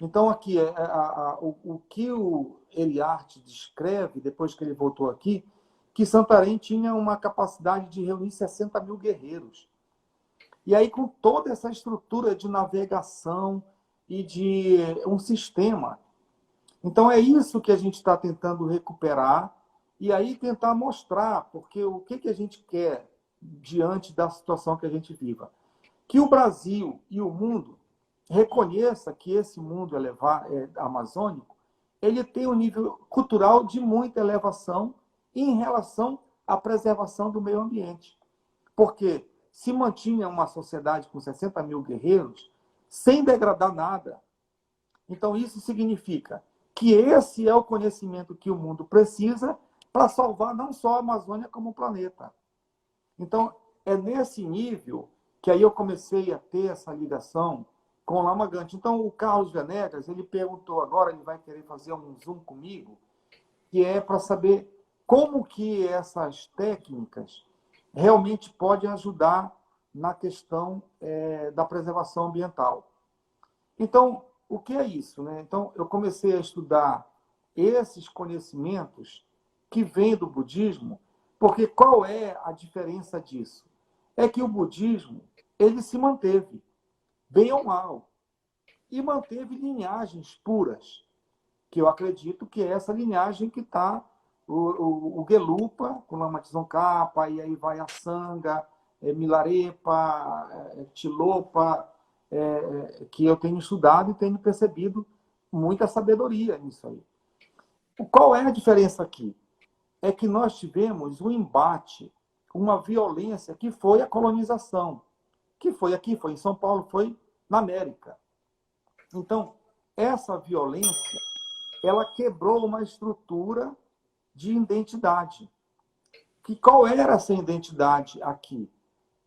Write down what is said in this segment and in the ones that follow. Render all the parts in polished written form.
Então, aqui, o que o Eliarte descreve, depois que ele voltou aqui, que Santarém tinha uma capacidade de reunir 60 mil guerreiros. E aí, com toda essa estrutura de navegação e de um sistema. Então, é isso que a gente está tentando recuperar e aí tentar mostrar, porque o que a gente quer diante da situação que a gente viva? Que o Brasil e o mundo reconheça que esse mundo amazônico ele tem um nível cultural de muita elevação em relação à preservação do meio ambiente. Porque se mantinha uma sociedade com 60 mil guerreiros sem degradar nada. Então, isso significa que esse é o conhecimento que o mundo precisa para salvar não só a Amazônia, como o planeta. Então, é nesse nível que aí eu comecei a ter essa ligação com o Lama Gante. Então, o Carlos Venegas, ele perguntou agora, ele vai querer fazer um Zoom comigo, que é para saber como que essas técnicas realmente podem ajudar na questão da preservação ambiental. Então, o que é isso? Né? Então, eu comecei a estudar esses conhecimentos que vêm do budismo, porque qual é a diferença disso? É que o budismo ele se manteve, bem ou mal, e manteve linhagens puras, que eu acredito que é essa linhagem que está o Gelupa, com Lama Tsongkhapa, e aí vai a Sangha, Milarepa, Tilopa, que eu tenho estudado e tenho percebido muita sabedoria nisso aí. Qual é a diferença aqui? É que nós tivemos um embate, uma violência que foi a colonização, que foi aqui, foi em São Paulo, foi na América. Então, essa violência, ela quebrou uma estrutura de identidade. Que qual era essa identidade aqui?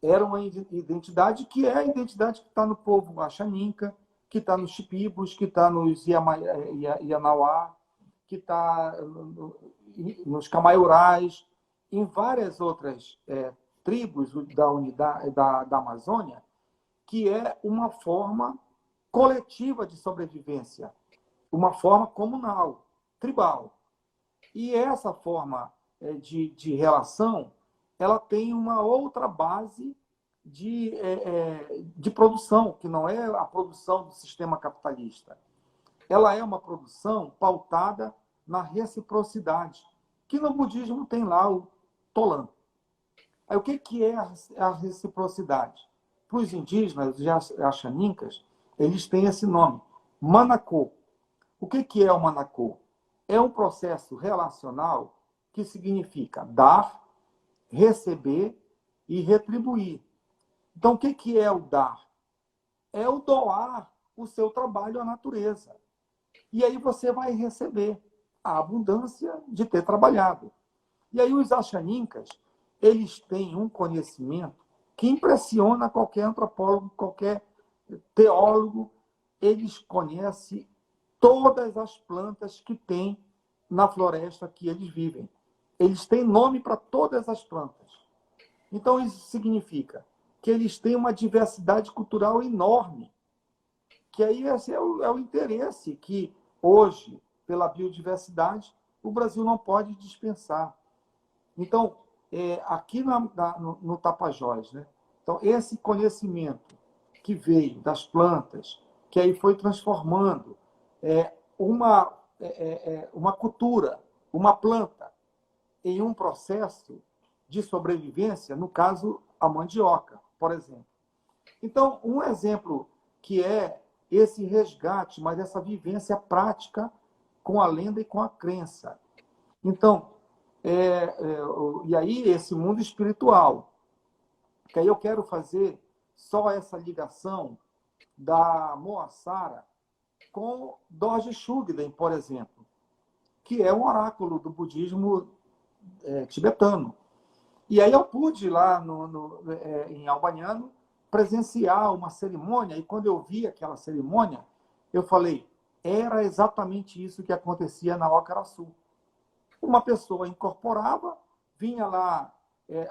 Era uma identidade que é a identidade que está no povo Axaninca, que está nos Chipibos, que está nos Ianauá, que está nos Camaiurais, em várias outras tribos da Amazônia, que é uma forma coletiva de sobrevivência, uma forma comunal, tribal. E essa forma de relação, ela tem uma outra base de produção, que não é a produção do sistema capitalista. Ela é uma produção pautada na reciprocidade, que no budismo tem lá o Tolan. Aí, o que é a reciprocidade? Para os indígenas, os Axanincas, eles têm esse nome, Manakô. O que é o Manakô? É um processo relacional que significa dar, receber e retribuir. Então, o que é o dar? É o doar o seu trabalho à natureza. E aí você vai receber a abundância de ter trabalhado. E aí os Axanincas, eles têm um conhecimento que impressiona qualquer antropólogo, qualquer teólogo. Eles conhecem todas as plantas que tem na floresta que eles vivem. Eles têm nome para todas as plantas. Então, isso significa que eles têm uma diversidade cultural enorme. Que aí esse é o interesse que, hoje, pela biodiversidade, o Brasil não pode dispensar. Então, aqui no Tapajós, né? Então, esse conhecimento que veio das plantas, que aí foi transformando uma cultura, uma planta, em um processo de sobrevivência, no caso, a mandioca, por exemplo. Então, um exemplo que é esse resgate, mas essa vivência prática com a lenda e com a crença. Então, e aí esse mundo espiritual, que aí eu quero fazer só essa ligação da Moassara com Dorje Shugden, por exemplo, que é um oráculo do budismo tibetano. E aí eu pude lá em Albaniano presenciar uma cerimônia, e quando eu vi aquela cerimônia, eu falei, era exatamente isso que acontecia na Ócara-Sul. Uma pessoa incorporava, vinha lá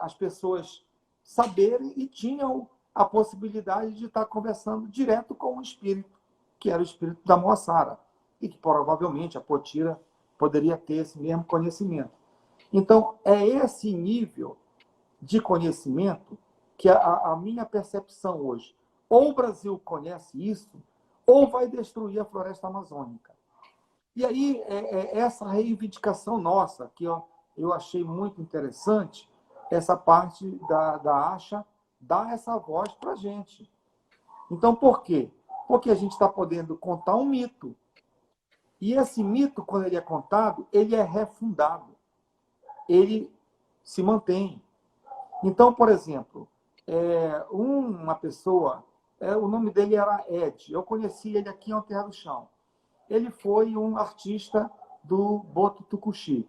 as pessoas saberem e tinham a possibilidade de estar conversando direto com o espírito. que era o espírito da Moassara, e que provavelmente a Potira poderia ter esse mesmo conhecimento. Então, é esse nível de conhecimento que a minha percepção hoje, ou o Brasil conhece isso, ou vai destruir a floresta amazônica. E aí, essa reivindicação nossa, que eu achei muito interessante, essa parte da ASHA dar essa voz para a gente. Então, por quê? Porque a gente está podendo contar um mito. E esse mito, quando ele é contado, ele é refundado. Ele se mantém. Então, por exemplo, uma pessoa, o nome dele era Ed, eu conheci ele aqui em Terra do Chão. Ele foi um artista do Boto Tucuxi.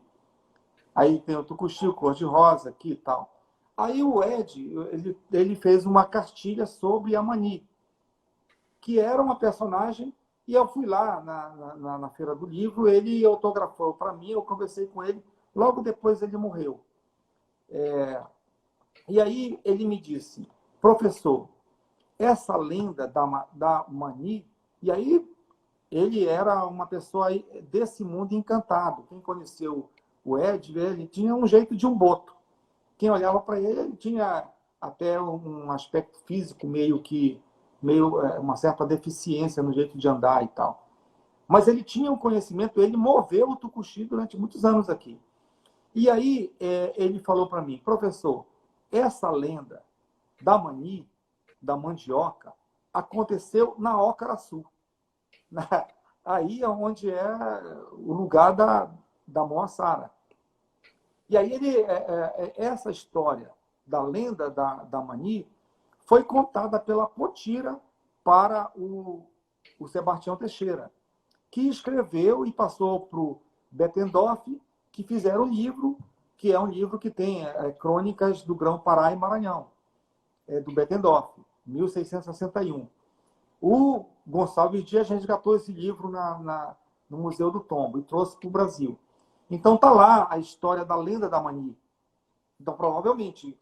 Aí tem o Tucuxi, o Cor-de-Rosa aqui e tal. Aí o Ed, ele fez uma cartilha sobre a Mani, que era uma personagem, e eu fui lá na Feira do Livro, ele autografou para mim, eu conversei com ele, logo depois ele morreu. E aí ele me disse, professor, essa lenda da Mani, e aí ele era uma pessoa desse mundo encantado. Quem conheceu o Ed, ele tinha um jeito de um boto. Quem olhava para ele, ele tinha até um aspecto físico meio uma certa deficiência no jeito de andar e tal. Mas ele tinha um conhecimento, ele moveu o Tucuxi durante muitos anos aqui. E aí ele falou para mim, professor, essa lenda da Mani, da mandioca, aconteceu na Ócaraçu. Aí é onde é o lugar da Moassara. E aí essa história da lenda da Mani foi contada pela Potira para o Sebastião Teixeira, que escreveu e passou para o Bettendorf, que fizeram um livro, que é um livro que tem crônicas do Grão-Pará e Maranhão, do Bettendorf, 1661. O Gonçalves Dias resgatou esse livro no Museu do Tombo e trouxe para o Brasil. Então está lá a história da lenda da Mani. Então, provavelmente,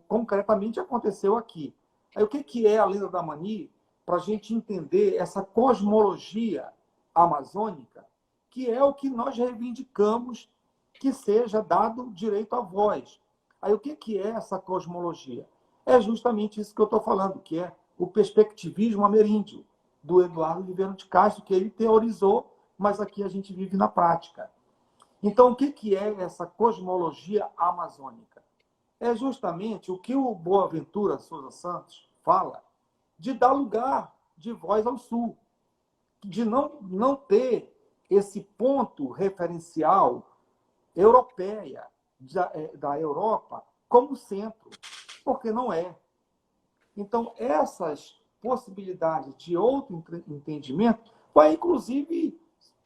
concretamente aconteceu aqui. Aí, o que é a lenda da Mani? Para a gente entender essa cosmologia amazônica, que é o que nós reivindicamos que seja dado direito à voz. Aí, o que é essa cosmologia? É justamente isso que eu estou falando, que é o perspectivismo ameríndio, do Eduardo Viveiro de Castro, que ele teorizou, mas aqui a gente vive na prática. Então, o que é essa cosmologia amazônica? É justamente o que o Boaventura Souza Santos fala de dar lugar de voz ao Sul, de não ter esse ponto referencial europeia, da Europa, como centro, porque não é. Então, essas possibilidades de outro entendimento vai, inclusive,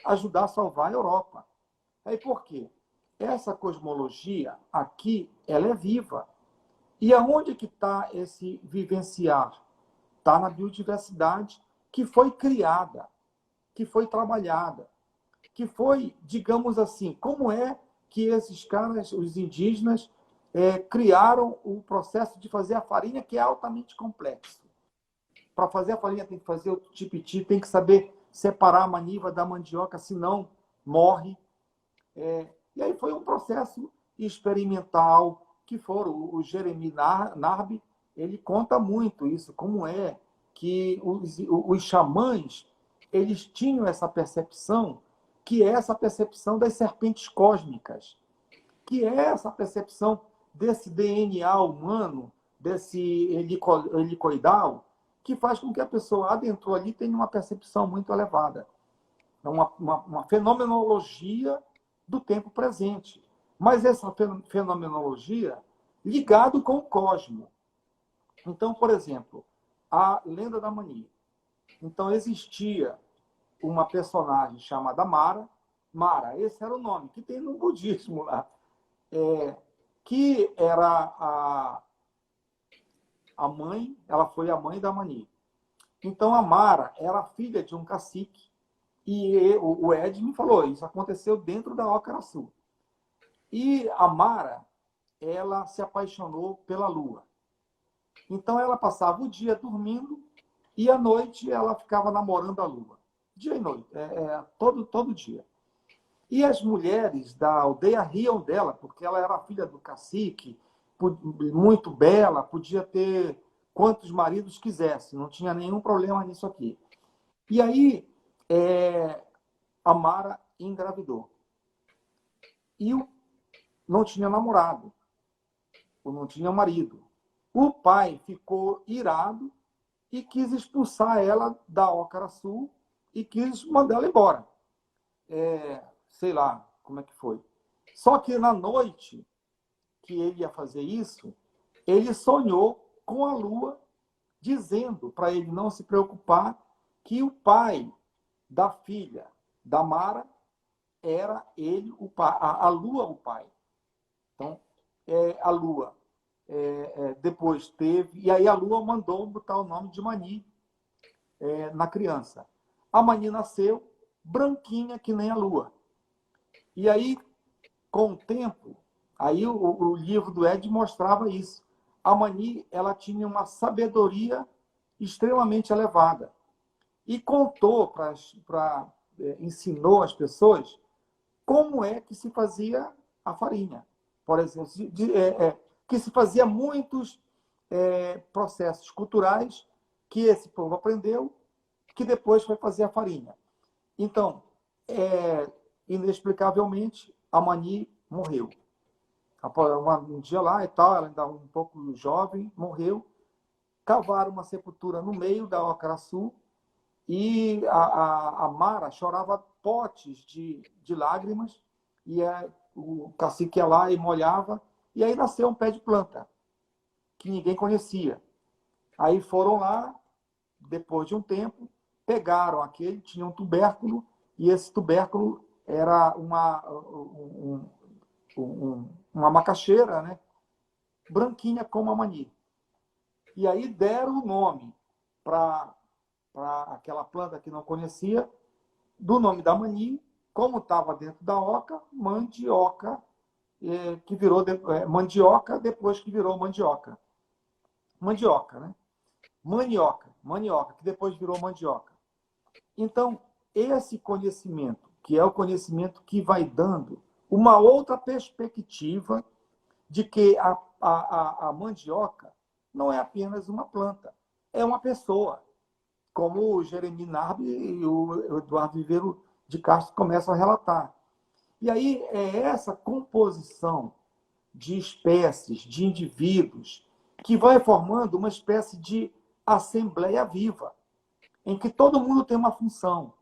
ajudar a salvar a Europa. Aí por quê? Essa cosmologia aqui, ela é viva. E aonde que está esse vivenciar? Está na biodiversidade que foi criada, que foi trabalhada, que foi, digamos assim, como é que esses caras, os indígenas, criaram o processo de fazer a farinha, que é altamente complexo. Para fazer a farinha tem que fazer o tipiti, tem que saber separar a maniva da mandioca, senão morre. E aí foi um processo experimental que foram. O Jeremy Narby, ele conta muito isso, como é que os xamãs, eles tinham essa percepção, que é essa percepção das serpentes cósmicas, que é essa percepção desse DNA humano, desse helicoidal, que faz com que a pessoa adentrou ali tenha uma percepção muito elevada. Uma fenomenologia do tempo presente. Mas essa fenomenologia ligado com o cosmo. Então, por exemplo, a lenda da Mani. Então, existia uma personagem chamada Mara. Mara, esse era o nome que tem no budismo lá. Que era a mãe, ela foi a mãe da Mani. Então, a Mara era filha de um cacique. E o Ed me falou, isso aconteceu dentro da Ócaraçu. E a Mara, ela se apaixonou pela lua. Então ela passava o dia dormindo e à noite ela ficava namorando a lua. dia e noite, todo dia. E as mulheres da aldeia riam dela, porque ela era filha do cacique, muito bela, podia ter quantos maridos quisesse, não tinha nenhum problema nisso aqui. E aí, a Mara engravidou. E não tinha namorado, ou não tinha marido. O pai ficou irado e quis expulsar ela da Ócara Sul e quis mandar ela embora. Sei lá como é que foi. Só que na noite que ele ia fazer isso, ele sonhou com a lua, dizendo para ele não se preocupar que o pai da filha da Mara era ele, o pai, a lua, o pai. Então, a lua depois teve, e aí a lua mandou botar o nome de Mani na criança. A Mani nasceu branquinha que nem a lua. E aí, com o tempo, aí o livro do Ed mostrava isso. A Mani, ela tinha uma sabedoria extremamente elevada. E contou, ensinou às pessoas como é que se fazia a farinha. Por exemplo, que se fazia muitos processos culturais que esse povo aprendeu, que depois foi fazer a farinha. Então, inexplicavelmente, a Mani morreu. Um dia lá e tal, ela ainda um pouco jovem, morreu. Cavaram uma sepultura no meio da Ócara Sul e a Mara chorava potes de lágrimas e o cacique ia lá e molhava e aí nasceu um pé de planta que ninguém conhecia. Aí foram lá, depois de um tempo, pegaram aquele, tinha um tubérculo e esse tubérculo era uma macaxeira, né? Branquinha como a Mani. E aí deram o nome para aquela planta que não conhecia, do nome da Mani, como estava dentro da oca, mandioca, que virou mandioca depois que virou mandioca. Mandioca, né? Manioca, que depois virou mandioca. Então, esse conhecimento, que é o conhecimento que vai dando uma outra perspectiva de que a mandioca não é apenas uma planta, é uma pessoa, como o Jeremy Narbe e o Eduardo Viveiro de Castro começam a relatar. E aí é essa composição de espécies, de indivíduos, que vai formando uma espécie de assembleia viva, em que todo mundo tem uma função.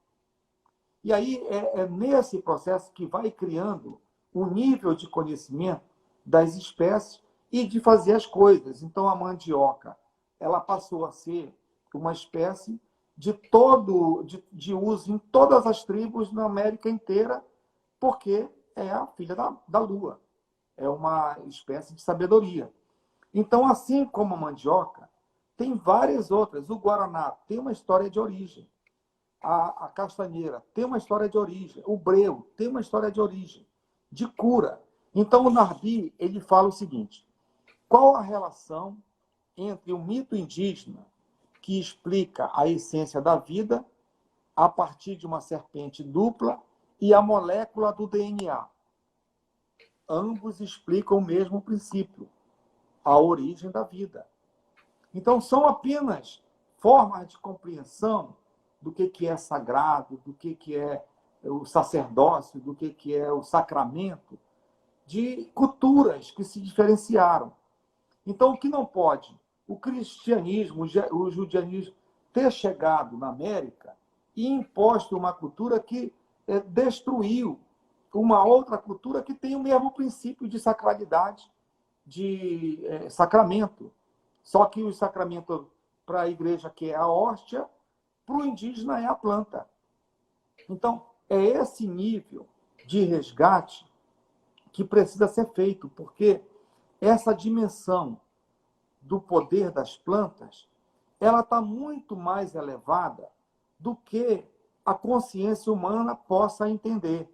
E aí é nesse processo que vai criando o nível de conhecimento das espécies e de fazer as coisas. Então, a mandioca, ela passou a ser uma espécie de uso em todas as tribos na América inteira, porque é a filha da lua. É uma espécie de sabedoria. Então, assim como a mandioca, tem várias outras. O guaraná tem uma história de origem. A castanheira tem uma história de origem. O breu tem uma história de origem, de cura. Então, o Narbi, ele fala o seguinte: qual a relação entre o mito indígena, que explica a essência da vida a partir de uma serpente dupla, e a molécula do DNA? Ambos explicam o mesmo princípio, a origem da vida. Então, são apenas formas de compreensão do que é sagrado, do que é o sacerdócio, do que é o sacramento, de culturas que se diferenciaram. Então, o que não pode? O cristianismo, o judaísmo, ter chegado na América e imposto uma cultura que destruiu uma outra cultura que tem o mesmo princípio de sacralidade, de sacramento. Só que o sacramento para a igreja, que é a hóstia, para o indígena é a planta. Então, é esse nível de resgate que precisa ser feito, porque essa dimensão do poder das plantas, ela está muito mais elevada do que a consciência humana possa entender.